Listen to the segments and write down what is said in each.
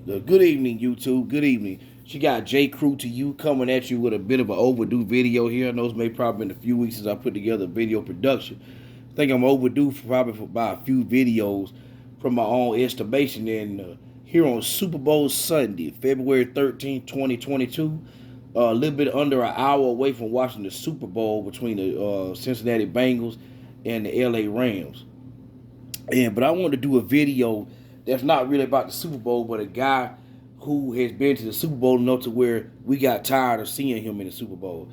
Good evening, YouTube. Good evening. She got J. Crew to you coming at you with a bit of an overdue video here. I know it's maybe probably been a few weeks since I put together a video production. I think I'm overdue for by a few videos from my own estimation. And here on Super Bowl Sunday, February 13th, 2022, a little bit under an hour away from watching the Super Bowl between the Cincinnati Bengals and the LA Rams. But I wanted to do a video that's not really about the Super Bowl, but a guy who has been to the Super Bowl enough to where we got tired of seeing him in the Super Bowl.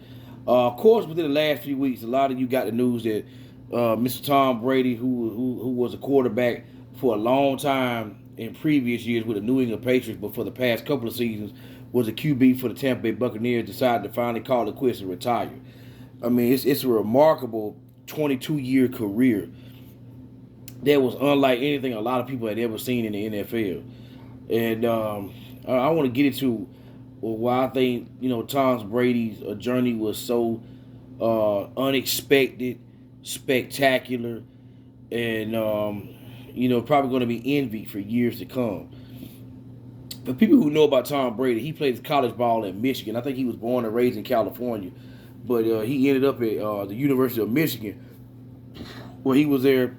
Of course, within the last few weeks, a lot of you got the news that Mr. Tom Brady, who was a quarterback for a long time in previous years with the New England Patriots, but for the past couple of seasons was a QB for the Tampa Bay Buccaneers, decided to finally call it quits and retire. I mean, it's a remarkable 22-year career that was unlike anything a lot of people had ever seen in the NFL. And I want to get into why I think Tom Brady's journey was so unexpected, spectacular, and probably going to be envied for years to come. For people who know about Tom Brady, he played college ball at Michigan. I think he was born and raised in California, but he ended up at the University of Michigan, where he was there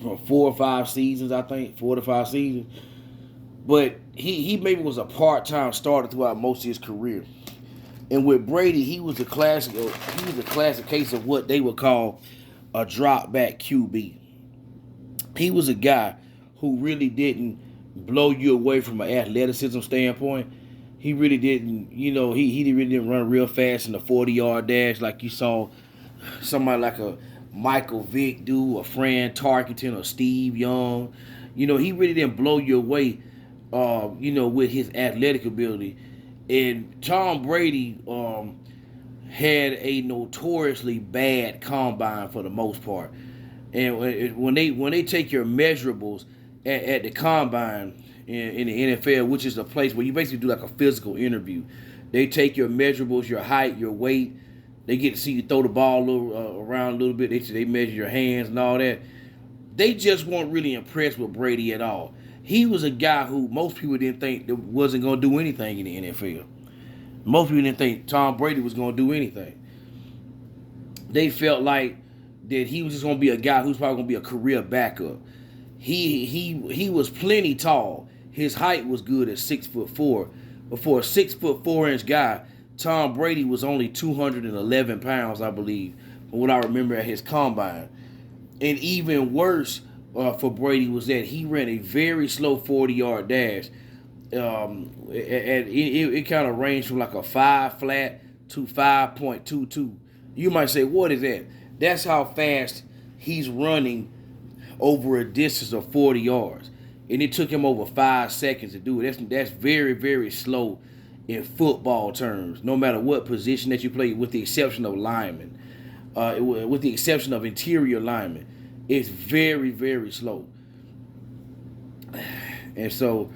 for 4 or 5 seasons, I think, 4 to 5 seasons. But he maybe was a part-time starter throughout most of his career. And with Brady, he was a classic case of what they would call a drop back QB. He was a guy who really didn't blow you away from an athleticism standpoint. He really didn't, he really didn't run real fast in the 40-yard dash like you saw somebody like a Michael Vick do, or Fran Tarkenton, or Steve Young. He really didn't blow you away, with his athletic ability. And Tom Brady had a notoriously bad combine for the most part. And when they take your measurables at the combine in the NFL, which is a place where you basically do like a physical interview, they take your measurables, your height, your weight. They get to see you throw the ball around a little bit. They measure your hands and all that. They just weren't really impressed with Brady at all. He was a guy who most people didn't think that wasn't going to do anything in the NFL. Most people didn't think Tom Brady was going to do anything. They felt like that he was just going to be a guy who's probably going to be a career backup. He was plenty tall. His height was good at 6'4", but for a 6'4" guy, Tom Brady was only 211 pounds, I believe, from what I remember at his combine. And even worse for Brady was that he ran a very slow 40-yard dash. It kind of ranged from like a 5 flat to 5.22. You might say, what is that? That's how fast he's running over a distance of 40 yards. And it took him over 5 seconds to do it. That's very, very slow in football terms, no matter what position that you play, with the exception of linemen, with the exception of interior linemen. It's very, very slow. And so,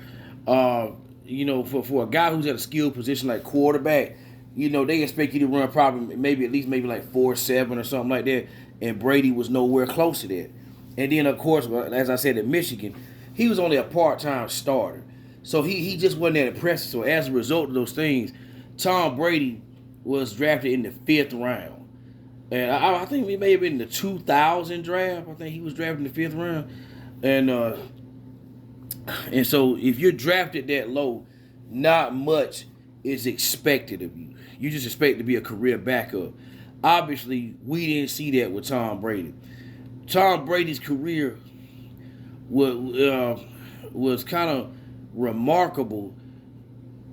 for a guy who's at a skilled position like quarterback, they expect you to run probably maybe like 4.7 or something like that. And Brady was nowhere close to that. And then, of course, as I said, at Michigan, he was only a part-time starter. So he just wasn't that impressive. So as a result of those things, Tom Brady was drafted in the 5th round. And I think he may have been in the 2000 draft. I think he was drafted in the 5th round. And so if you're drafted that low, not much is expected of you. You just expect to be a career backup. Obviously, we didn't see that with Tom Brady. Tom Brady's career was kind of remarkable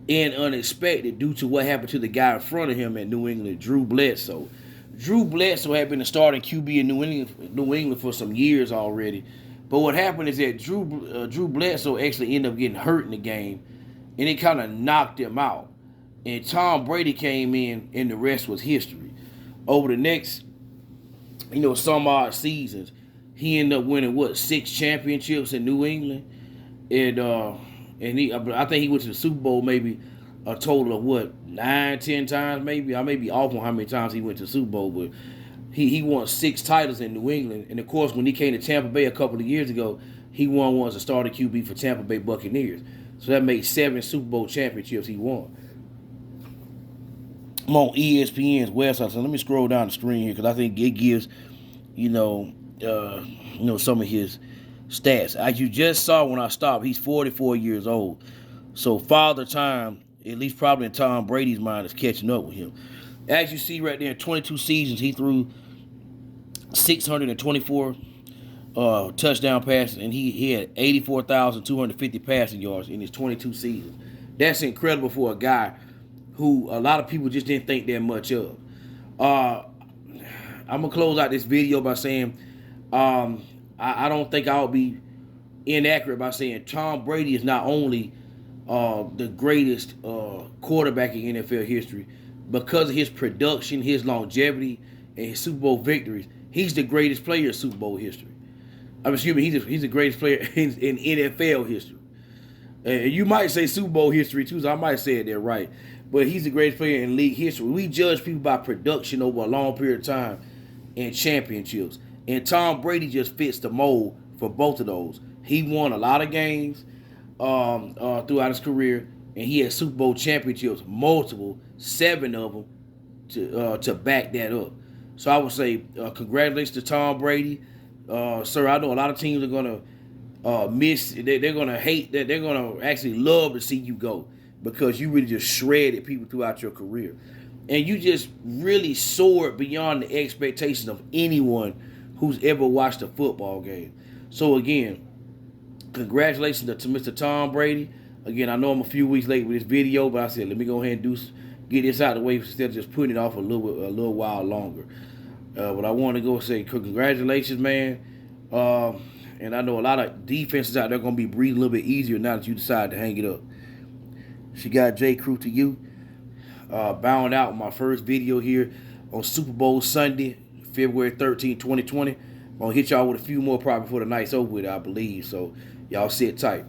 and unexpected due to what happened to the guy in front of him at New England, Drew Bledsoe. Drew Bledsoe had been the starting QB in New England for some years already. But what happened is that Drew Bledsoe actually ended up getting hurt in the game, and it kind of knocked him out. And Tom Brady came in, and the rest was history. Over the next, some odd seasons, he ended up winning 6 championships in New England, and I think he went to the Super Bowl maybe a total of 9, 10 times maybe. I may be off on how many times he went to the Super Bowl, but he won 6 titles in New England. And of course, when he came to Tampa Bay a couple of years ago, he won one as a starting QB for Tampa Bay Buccaneers. So that makes 7 Super Bowl championships he won. I'm on ESPN's website, so let me scroll down the screen here because I think it gives, you know, some of his stats. As you just saw when I stopped, he's 44 years old. So Father Time, at least probably in Tom Brady's mind, is catching up with him. As you see right there, in 22 seasons, he threw 624 touchdown passes, and he had 84,250 passing yards in his 22 seasons. That's incredible for a guy who a lot of people just didn't think that much of. I'm gonna close out this video by saying I don't think I'll be inaccurate by saying Tom Brady is not only the greatest quarterback in NFL history because of his production, his longevity, and his Super Bowl victories. He's the greatest player in Super Bowl history. Excuse me, he's the greatest player in NFL history. And you might say Super Bowl history too, so I might say it there right. But he's the greatest player in league history. We judge people by production over a long period of time and championships. And Tom Brady just fits the mold for both of those. He won a lot of games throughout his career, and he had Super Bowl championships, multiple, 7 of them, to back that up. So I would say congratulations to Tom Brady. Sir, I know a lot of teams are going to miss, they're going to hate, that they're going to actually love to see you go because you really just shredded people throughout your career. And you just really soared beyond the expectations of anyone who's ever watched a football game. So again, congratulations to Mr. Tom Brady. Again, I know I'm a few weeks late with this video, but I said let me go ahead and get this out of the way instead of just putting it off a little while longer. But I want to go say congratulations, man. And I know a lot of defenses out there are going to be breathing a little bit easier now that you decide to hang it up. She got J. Crew to you. Bound out with my first video here on Super Bowl Sunday, February 13, 2020. I'm going to hit y'all with a few more probably before the night's over with, I believe. So y'all sit tight.